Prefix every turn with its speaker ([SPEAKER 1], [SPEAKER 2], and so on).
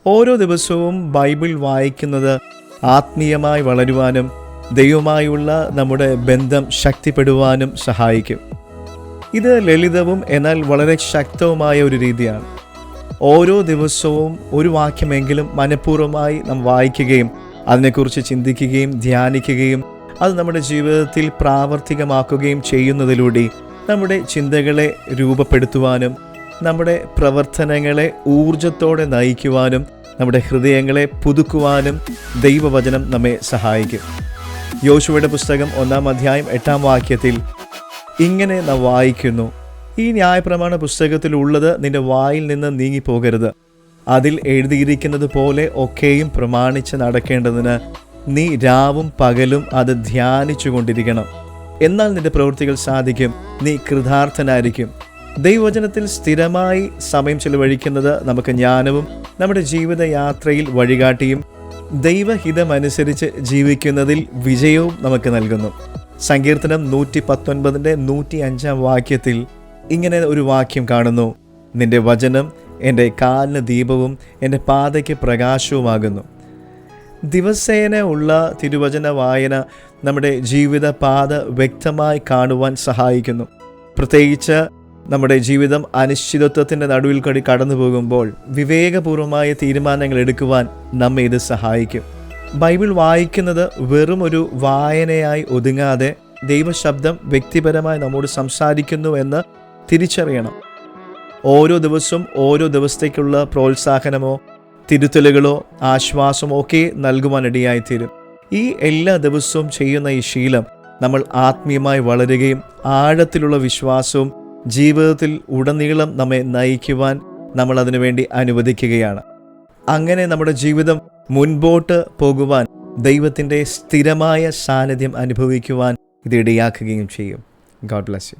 [SPEAKER 1] ഓരോ ദിവസവും ബൈബിൾ വായിക്കുന്നത് ആത്മീയമായി വളരുവാനും ദൈവവുമായുള്ള നമ്മുടെ ബന്ധം ശക്തിപ്പെടുവാനും സഹായിക്കും. ഇത് ലളിതവും എന്നാൽ വളരെ ശക്തവുമായ ഒരു രീതിയാണ്. ഓരോ ദിവസവും ഒരു വാക്യമെങ്കിലും മനഃപൂർവ്വമായി നാം വായിക്കുകയും അതിനെക്കുറിച്ച് ചിന്തിക്കുകയും ധ്യാനിക്കുകയും അത് നമ്മുടെ ജീവിതത്തിൽ പ്രാവർത്തികമാക്കുകയും ചെയ്യുന്നതിലൂടെ നമ്മുടെ ചിന്തകളെ രൂപപ്പെടുത്തുവാനും നമ്മുടെ പ്രവർത്തനങ്ങളെ ഊർജത്തോടെ നയിക്കുവാനും നമ്മുടെ ഹൃദയങ്ങളെ പുതുക്കുവാനും ദൈവവചനം നമ്മെ സഹായിക്കും. യോശുവയുടെ പുസ്തകം 1-ാം അധ്യായം 8-ാം വാക്യത്തിൽ ഇങ്ങനെ നാം വായിക്കുന്നു: ഈ ന്യായപ്രമാണ പുസ്തകത്തിലുള്ളത് നിന്റെ വായിൽ നിന്ന് നീങ്ങിപ്പോകരുത്. അതിൽ എഴുതിയിരിക്കുന്നത് പോലെ ഒക്കെയും പ്രമാണിച്ച് നടക്കേണ്ടതിന് നീ രാവും പകലും അത് ധ്യാനിച്ചു കൊണ്ടിരിക്കണം. എന്നാൽ നിന്റെ പ്രവൃത്തികൾ സാധിക്കും, നീ കൃതാർത്ഥനായിരിക്കും. ദൈവവചനത്തിൽ സ്ഥിരമായി സമയം ചെലവഴിക്കുന്നത് നമുക്ക് ജ്ഞാനവും നമ്മുടെ ജീവിതയാത്രയിൽ വഴികാട്ടിയും ദൈവഹിതമനുസരിച്ച് ജീവിക്കുന്നതിൽ വിജയവും നമുക്ക് നൽകുന്നു. സങ്കീർത്തനം 119 105 വാക്യത്തിൽ ഇങ്ങനെ ഒരു വാക്യം കാണുന്നു: നിന്റെ വചനം എൻ്റെ കാലിന് ദീപവും എൻ്റെ പാതയ്ക്ക് പ്രകാശവുമാകുന്നു. ദിവസേന ഉള്ള തിരുവചന വായന നമ്മുടെ ജീവിത പാത വ്യക്തമായി കാണുവാൻ സഹായിക്കുന്നു. പ്രത്യേകിച്ച് നമ്മുടെ ജീവിതം അനിശ്ചിതത്വത്തിൻ്റെ നടുവിൽ കൂടി കടന്നു പോകുമ്പോൾ വിവേകപൂർവമായ തീരുമാനങ്ങൾ എടുക്കുവാൻ നമ്മെ ഇത് സഹായിക്കും. ബൈബിൾ വായിക്കുന്നത് വെറും ഒരു വായനയായി ഒതുങ്ങാതെ ദൈവശബ്ദം വ്യക്തിപരമായി നമ്മോട് സംസാരിക്കുന്നു എന്ന് തിരിച്ചറിയണം. ഓരോ ദിവസവും ഓരോ ദിവസത്തേക്കുള്ള പ്രോത്സാഹനമോ തിരുത്തലുകളോ ആശ്വാസമോ ഒക്കെ നൽകുവാനിടയായിത്തീരും. ഈ എല്ലാ ദിവസവും ചെയ്യുന്ന ഈ ശീലം നമ്മൾ ആത്മീയമായി വളരുകയും ആഴത്തിലുള്ള വിശ്വാസവും ജീവിതത്തിൽ ഉടനീളം നമ്മെ നയിക്കുവാൻ നമ്മൾ അതിനുവേണ്ടി അനുവദിക്കുകയാണ്. അങ്ങനെ നമ്മുടെ ജീവിതം മുൻപോട്ട് പോകുവാൻ ദൈവത്തിൻ്റെ സ്ഥിരമായ സാന്നിധ്യം അനുഭവിക്കുവാൻ ഇത് ഇടയാക്കുകയും ചെയ്യും. God bless you.